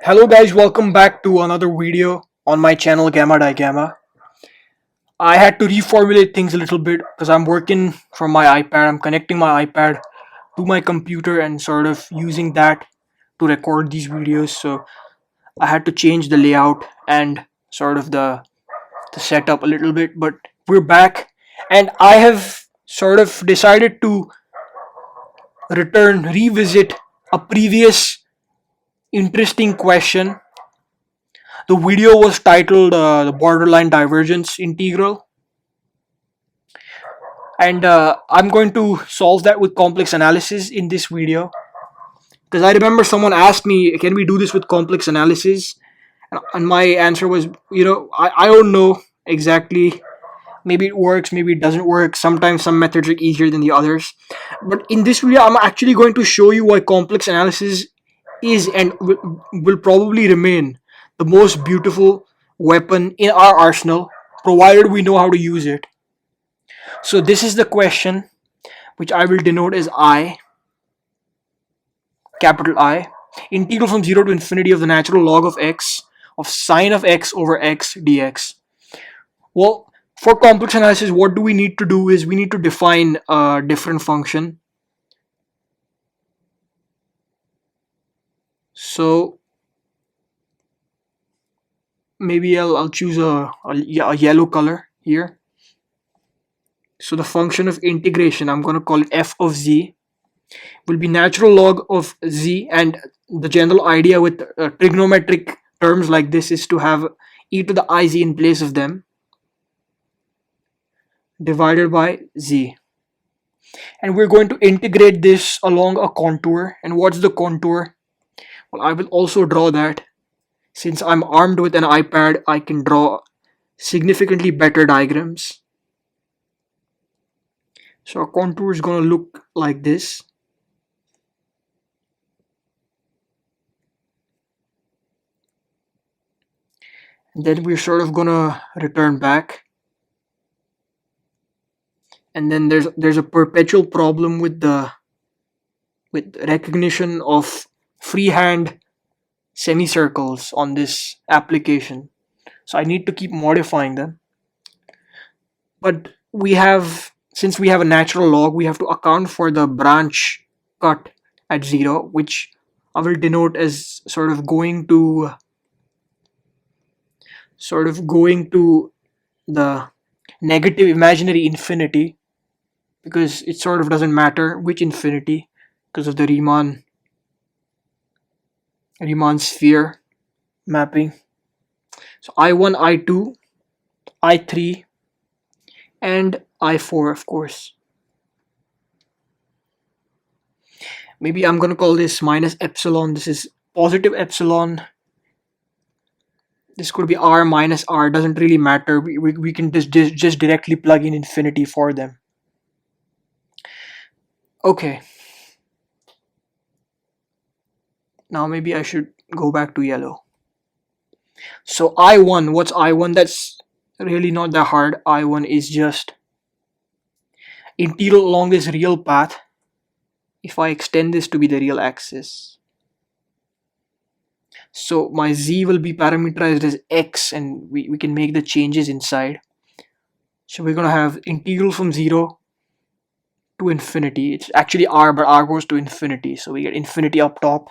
Hello guys, welcome back to another video on my channel Gamma Di Gamma. I had to reformulate things a little bit because I'm working from my iPad. I'm connecting my iPad to my computer and sort of using that to record these videos. So I had to change the layout and sort of the setup a little bit, but we're back and I have sort of decided to revisit a previous interesting question. The video was titled the borderline divergence integral, and I'm going to solve that with complex analysis in this video because I remember someone asked me, can we do this with complex analysis? And my answer was, I don't know exactly. Maybe it works, maybe it doesn't work. Sometimes some methods are easier than the others. But in this video, I'm actually going to show you why complex analysis is and will probably remain the most beautiful weapon in our arsenal, provided we know how to use it. So this is the question, which I will denote as I, capital I. Integral from 0 to infinity of the natural log of x of sine of x over x dx. Well, for complex analysis, what do we need to do is we need to define a different function. So maybe I'll choose a yellow color here. So the function of integration, I'm going to call it f of z, will be natural log of z, and the general idea with trigonometric terms like this is to have e to the iz in place of them, divided by z. And we're going to integrate this along a contour. And what's the contour? Well, I will also draw that. Since I'm armed with an iPad, I can draw significantly better diagrams. So our contour is going to look like this. And then we're sort of going to return back. And then there's a perpetual problem with recognition of freehand semicircles on this application. So I need to keep modifying them. But since we have a natural log, we have to account for the branch cut at 0, which I will denote as sort of going to the negative imaginary infinity, because it sort of doesn't matter which infinity because of the Riemann sphere mapping. So I1, I2, I3, and I4, of course. Maybe I'm going to call this minus epsilon. This is positive epsilon. This could be r minus r. Doesn't really matter. We can just directly plug in infinity for them. Okay. Now maybe I should go back to yellow. So I1, what's I1? That's really not that hard. I1 is just integral along this real path. If I extend this to be the real axis, so my z will be parameterized as x, and we can make the changes inside. So we're going to have integral from 0 to infinity. It's actually r, but r goes to infinity, so we get infinity up top.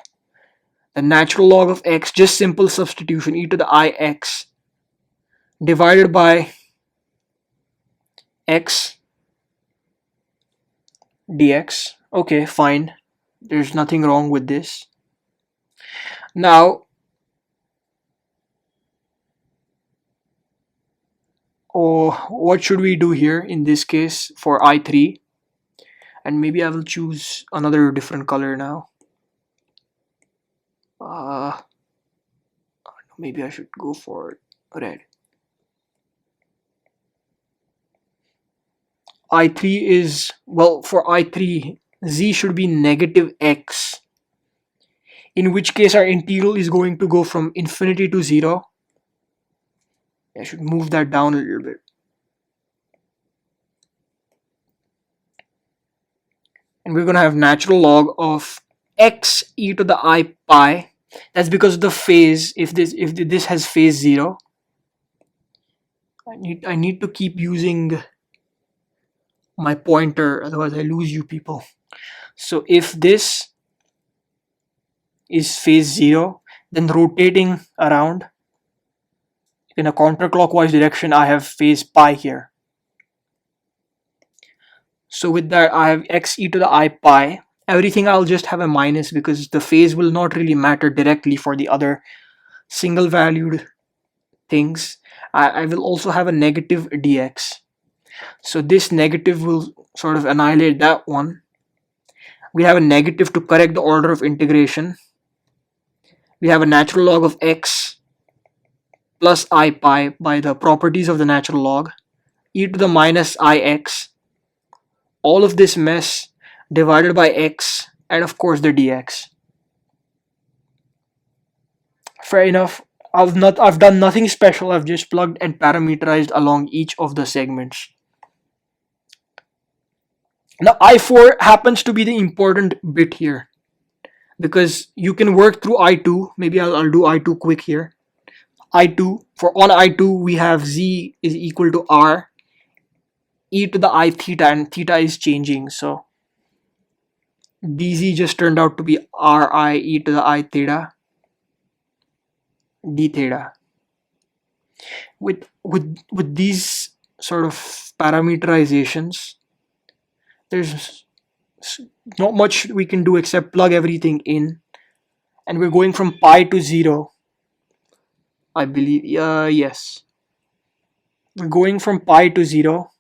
The natural log of x, just simple substitution, e to the ix divided by x dx. Okay, fine. There's nothing wrong with this. Now, what should we do here in this case for I3? And maybe I will choose another different color now. Maybe I should go for red. I3 is, well, for I3, z should be negative x, in which case our integral is going to go from infinity to 0. I should move that down a little bit. And we're going to have natural log of x e to the I pi. That's because of the phase. If this has phase 0, I need to keep using my pointer, otherwise I lose you people. So if this is phase 0, then rotating around in a counterclockwise direction, I have phase pi here. So with that, I have x e to the I pi. Everything I'll just have a minus because the phase will not really matter directly for the other single valued things. I will also have a negative dx. So this negative will sort of annihilate that one. We have a negative to correct the order of integration. We have a natural log of x plus I pi by the properties of the natural log, e to the minus ix, all of this mess divided by x, and of course the dx. Fair enough. I've done nothing special. I've just plugged and parameterized along each of the segments. Now I4 happens to be the important bit here because you can work through I2. Maybe I'll do I2 quick here. I2, for on I2 we have z is equal to r e to the I theta, and theta is changing, so dz just turned out to be ri e to the I theta d theta. With these sort of parameterizations, there's not much we can do except plug everything in, and we're going from pi to 0, I believe. Yes, we're going from pi to 0,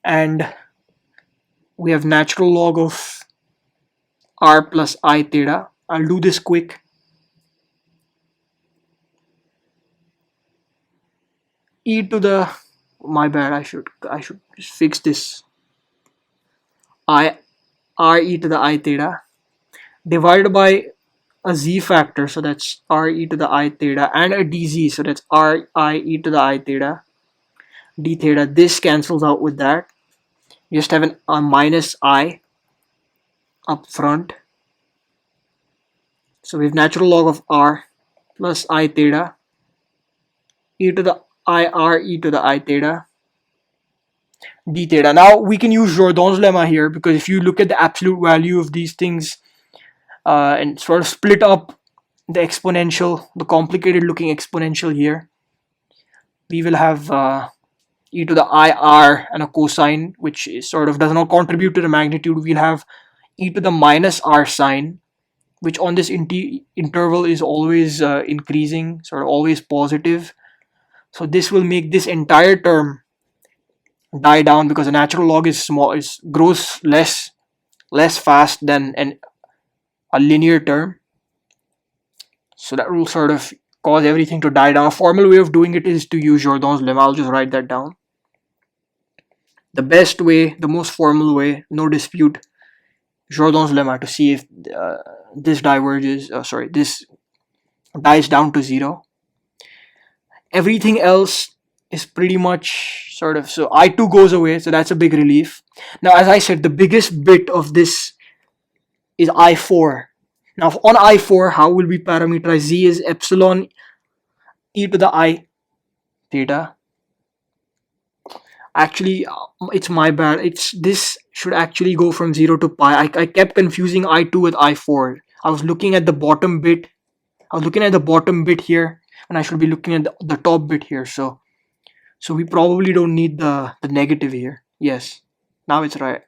and we have natural log of r plus I theta. I'll do this quick. E to the, my bad, I should just fix this. I r e to the I theta divided by a z factor, so that's r e to the I theta, and a dz, so that's r I e to the I theta d theta. This cancels out with that. You just have a minus I up front. So we have natural log of r plus I theta e to the I r e to the I theta d theta. Now we can use Jordan's lemma here, because if you look at the absolute value of these things and sort of split up the exponential, the complicated looking exponential here, we will have e to the IR and a cosine which is sort of does not contribute to the magnitude. We'll have e to the minus r sine, which on this interval is always increasing, sort of always positive. So this will make this entire term die down because the natural log is small, it grows less fast than a linear term. So that will sort of cause everything to die down. A formal way of doing it is to use Jordan's lemma. I'll just write that down. The best way, the most formal way, no dispute, Jordan's lemma to see if this diverges, this dies down to 0. Everything else is pretty much sort of, so I2 goes away, so that's a big relief. Now, as I said, the biggest bit of this is I4. Now, on I4, how will we parameterize? Z is epsilon e to the I theta. Actually, it's my bad. This should actually go from 0 to pi. I kept confusing I2 with I4. I was looking at the bottom bit. Here, and I should be looking at the top bit here. So we probably don't need the negative here. Yes, now it's right.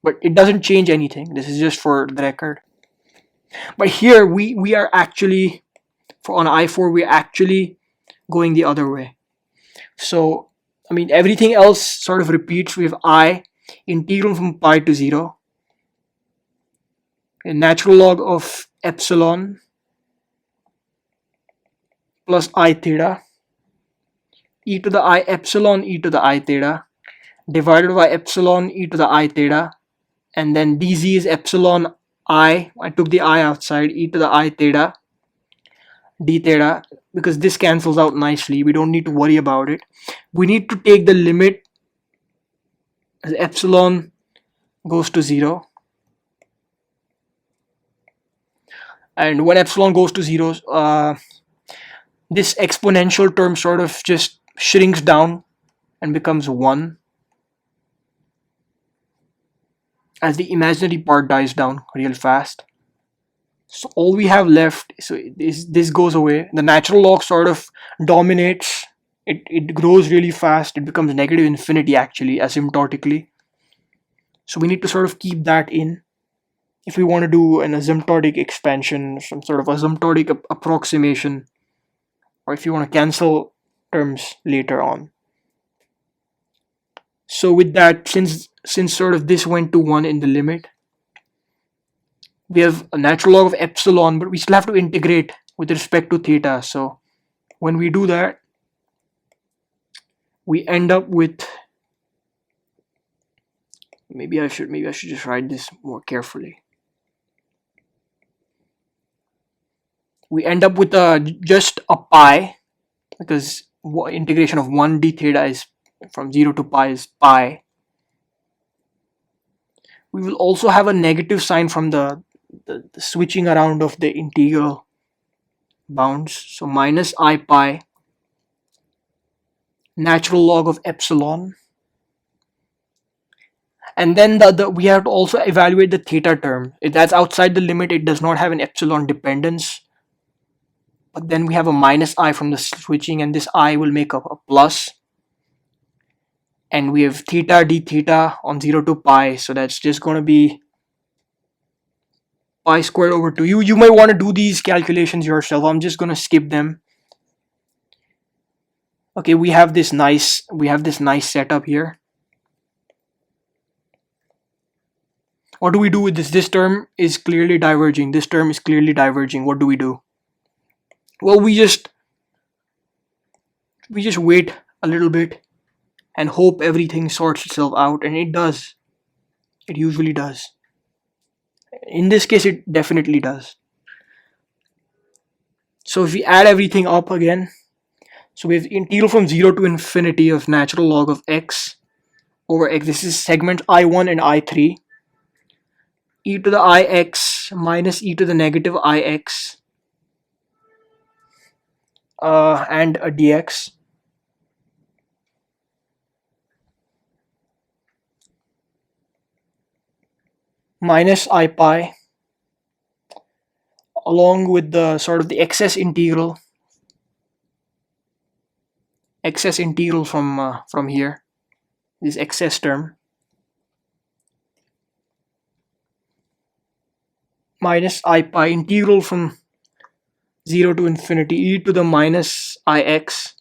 But it doesn't change anything. This is just for the record. But here we are actually, on I4, we're actually going the other way. So, I mean, everything else sort of repeats. We have I integral from pi to 0. A natural log of epsilon plus I theta e to the I epsilon e to the I theta divided by epsilon e to the I theta, and then dz is epsilon I took the I outside, e to the I theta d theta, because this cancels out nicely. We don't need to worry about it. We need to take the limit as epsilon goes to 0. And when epsilon goes to 0, this exponential term sort of just shrinks down and becomes 1 as the imaginary part dies down real fast. So all we have left, so this goes away. The natural log sort of dominates. It grows really fast. It becomes negative infinity actually, asymptotically. So we need to sort of keep that in if we want to do an asymptotic expansion, some sort of asymptotic approximation, or if you want to cancel terms later on. So with that, since sort of this went to 1 in the limit, we have a natural log of epsilon, but we still have to integrate with respect to theta. So when we do that, we end up with, maybe I should just write this more carefully. We end up with just a pi, because integration of 1 d theta is from 0 to pi is pi. We will also have a negative sign from the switching around of the integral bounds. So minus I pi natural log of epsilon. And then we have to also evaluate the theta term. If that's outside the limit, it does not have an epsilon dependence. But then we have a minus I from the switching, and this I will make up a plus. And we have theta d theta on 0 to pi. So that's just going to be pi squared over 2. You might want to do these calculations yourself. I'm just going to skip them. Okay, we have this nice setup here. What do we do with this? This term is clearly diverging. This term is clearly diverging. What do we do? Well, we just wait a little bit and hope everything sorts itself out, and it does. It usually does. In this case, it definitely does. So if we add everything up again, so we have integral from 0 to infinity of natural log of x over x. This is segment I1 and I3. E to the ix minus e to the negative ix and a dx. Minus I pi along with the sort of the excess integral from here, this excess term, minus I pi integral from 0 to infinity e to the minus ix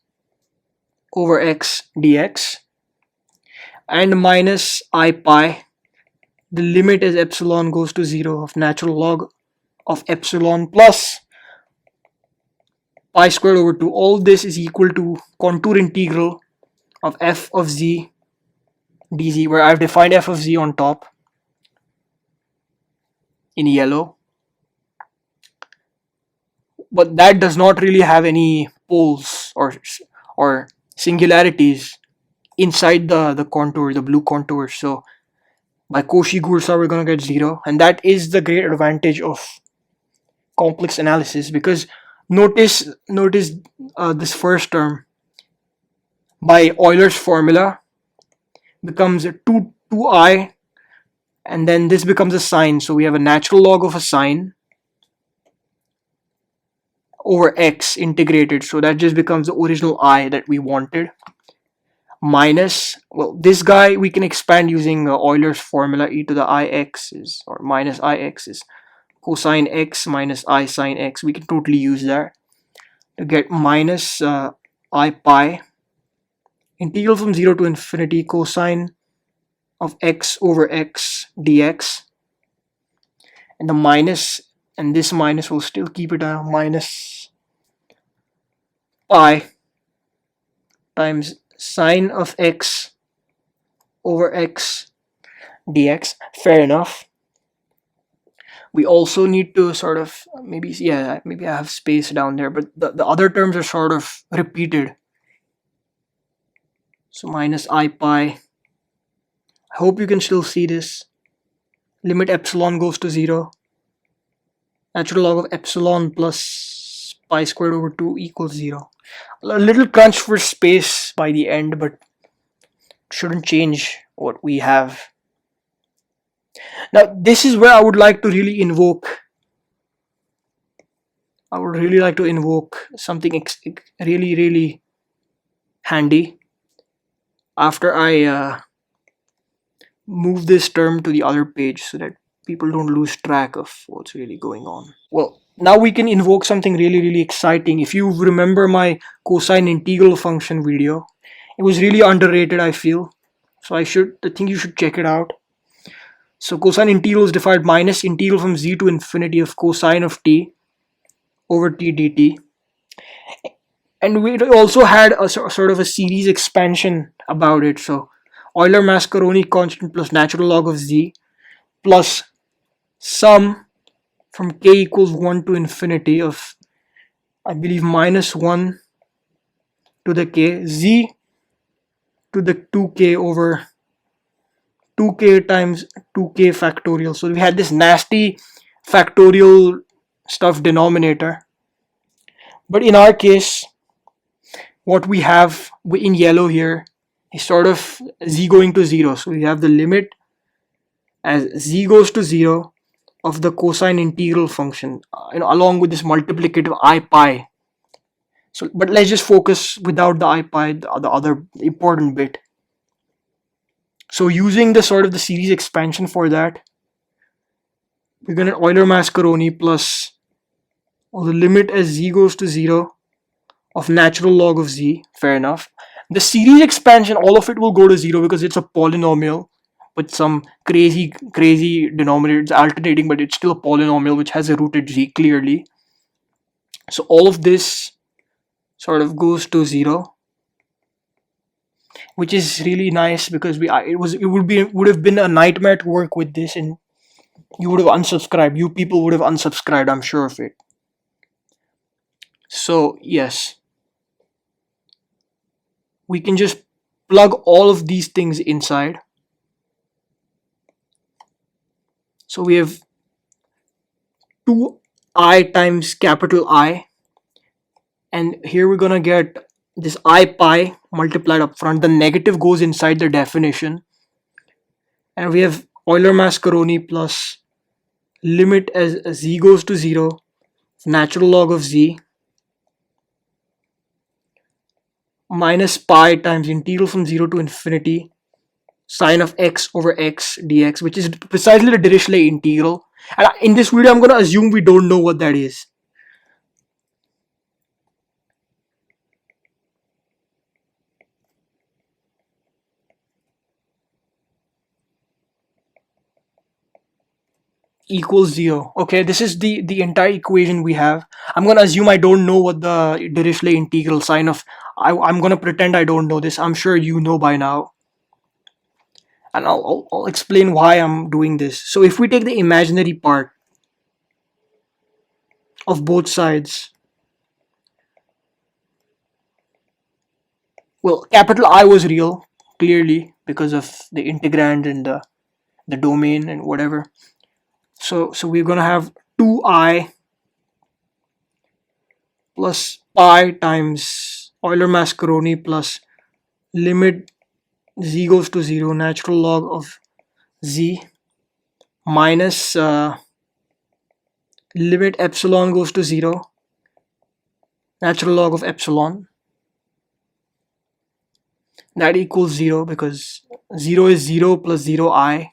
over x dx, and minus I pi, the limit as epsilon goes to 0 of natural log of epsilon plus pi squared over 2. All this is equal to contour integral of f of z dz, where I've defined f of z on top in yellow. But that does not really have any poles or singularities inside the contour, the blue contour. So by Cauchy-Gursa, we're going to get 0. And that is the great advantage of complex analysis, because notice this first term by Euler's formula becomes 2i, and then this becomes a sine. So we have a natural log of a sine over x integrated. So that just becomes the original I that we wanted. Minus, well, this guy we can expand using Euler's formula. E to the ix is, or minus ix is cosine x minus I sine x. We can totally use that to get minus I pi integral from 0 to infinity cosine of x over x dx, and the minus, and this minus will still keep it a minus pi times sine of x over x dx. Fair enough. We also need to sort of maybe I have space down there, but the other terms are sort of repeated. So minus I pi, I hope you can still see this, limit epsilon goes to 0, natural log of epsilon plus pi squared over 2 equals 0. A little crunch for space by the end, but shouldn't change what we have. Now this is where I would like to really invoke something really handy after I move this term to the other page so that people don't lose track of what's really going on. Well, now we can invoke something really exciting. If you remember my cosine integral function video, it was really underrated, I feel. So I think you should check it out. So cosine integral is defined minus integral from z to infinity of cosine of t over t dt. And we also had a sort of a series expansion about it. So Euler-Mascheroni constant plus natural log of z plus sum from k equals 1 to infinity of, I believe, minus 1 to the k, z to the 2k over 2k times 2k factorial. So we had this nasty factorial stuff denominator. But in our case, what we have in yellow here is sort of z going to 0. So we have the limit as z goes to 0 of the cosine integral function, along with this multiplicative I pi. So, but let's just focus without the I pi, the other important bit. So using the sort of the series expansion for that, we're going to Euler-Mascheroni plus the limit as z goes to 0 of natural log of z. Fair enough. The series expansion, all of it will go to 0 because it's a polynomial with some crazy denominator. It's alternating, but it's still a polynomial which has a root at z clearly. So all of this sort of goes to 0, which is really nice because it would have been a nightmare to work with this, and you would have unsubscribed. You people would have unsubscribed, I'm sure of it. So yes, we can just plug all of these things inside. So we have 2I times capital I, and here we're gonna get this I pi multiplied up front. The negative goes inside the definition, and we have Euler-Mascheroni plus limit as z goes to 0 natural log of z minus pi times integral from 0 to infinity sine of x over x dx, which is precisely the Dirichlet integral. And in this video, I'm going to assume we don't know what that is. Equals 0. Okay, this is the entire equation we have. I'm going to assume I don't know what the Dirichlet integral sine of... I'm going to pretend I don't know this. I'm sure you know by now. And I'll explain why I'm doing this. So if we take the imaginary part of both sides, well, capital I was real, clearly, because of the integrand and the domain and whatever. So we're going to have 2I plus pi times Euler-Mascheroni plus limit z goes to 0 natural log of z minus limit epsilon goes to 0 natural log of epsilon. That equals 0 because 0 is 0 plus 0I.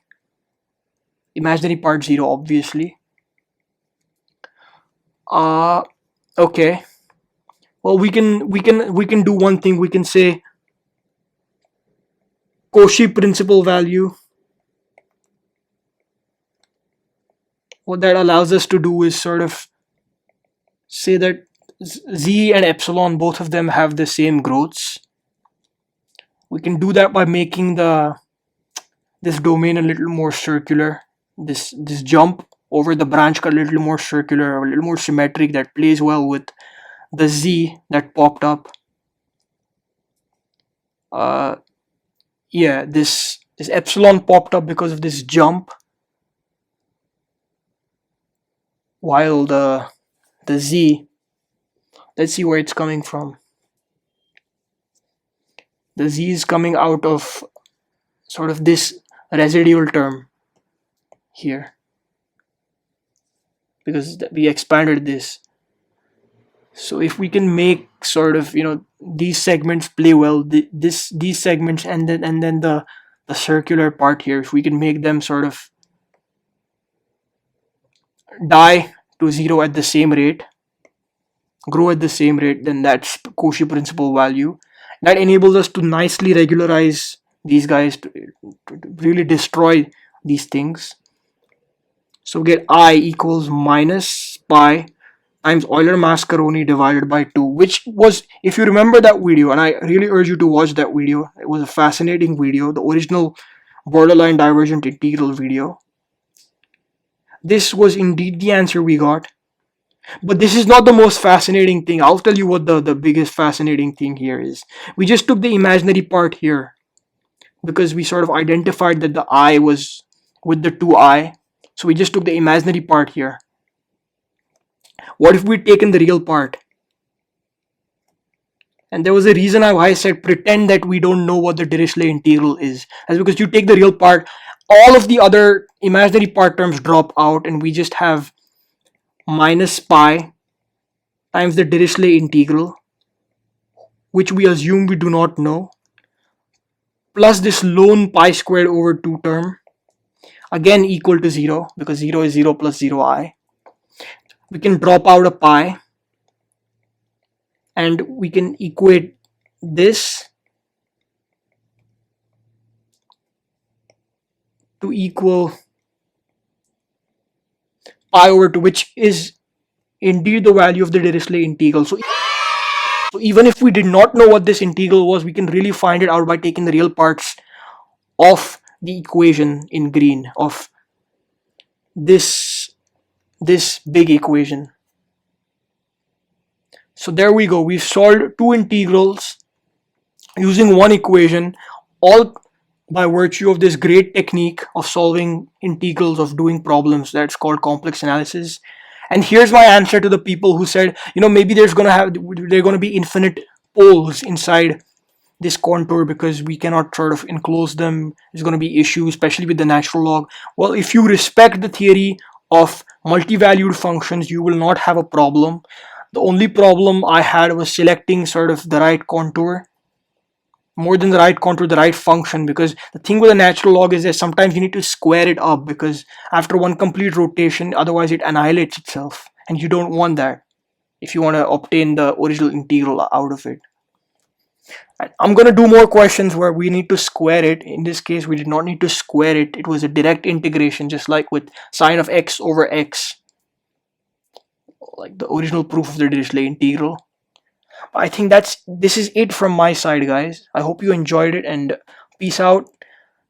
Imaginary part 0, obviously. Okay. Well, we can do one thing. We can say Cauchy principal value. What that allows us to do is sort of say that z and epsilon, both of them have the same growths. We can do that by making this domain a little more circular. This jump over the branch cut a little more circular, a little more symmetric, that plays well with the z that popped up. Yeah, this epsilon popped up because of this jump. while the z, let's see where it's coming from. The z is coming out of sort of this residual term here, because we expanded this. So if we can make sort of, these segments play well, these segments, and then the circular part here, if we can make them sort of die to zero at the same rate, grow at the same rate, then that's Cauchy principal value. That enables us to nicely regularize these guys, to really destroy these things. So get I equals minus pi times Euler-Mascheroni divided by 2, which was, if you remember that video, and I really urge you to watch that video, it was a fascinating video, the original borderline divergent integral video. This was indeed the answer we got. But this is not the most fascinating thing. I'll tell you what the biggest fascinating thing here is. We just took the imaginary part here because we sort of identified that the I was with the 2I. So we just took the imaginary part here. What if we'd taken the real part? And there was a reason why I said pretend that we don't know what the Dirichlet integral is. That's because you take the real part, all of the other imaginary part terms drop out, and we just have minus pi times the Dirichlet integral, which we assume we do not know, plus this lone pi squared over 2 term, again equal to 0, because 0 is 0 plus 0i. We can drop out a pi, and we can equate this to equal pi over 2, which is indeed the value of the Dirichlet integral. So even if we did not know what this integral was, we can really find it out by taking the real parts of the equation in green, of this big equation. So there we go. We've solved two integrals using one equation, all by virtue of this great technique of solving integrals, of doing problems that's called complex analysis. And here's my answer to the people who said, maybe they're going to be infinite poles inside this contour because we cannot sort of enclose them. There's going to be issues, especially with the natural log. Well, if you respect the theory of multi-valued functions, you will not have a problem. The only problem I had was selecting sort of the right contour. More than the right contour, the right function, because the thing with a natural log is that sometimes you need to square it up, because after one complete rotation, otherwise it annihilates itself, and you don't want that if you want to obtain the original integral out of it. I'm going to do more questions where we need to square it. In this case, we did not need to square it. It was a direct integration, just like with sine of x over x, like the original proof of the Dirichlet integral. I think this is it from my side, guys. I hope you enjoyed it, and peace out.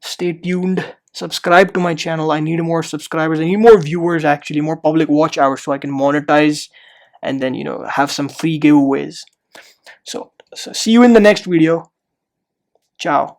Stay tuned. Subscribe to my channel. I need more subscribers. I need more viewers, actually, more public watch hours, so I can monetize and then have some free giveaways. So see you in the next video. Ciao.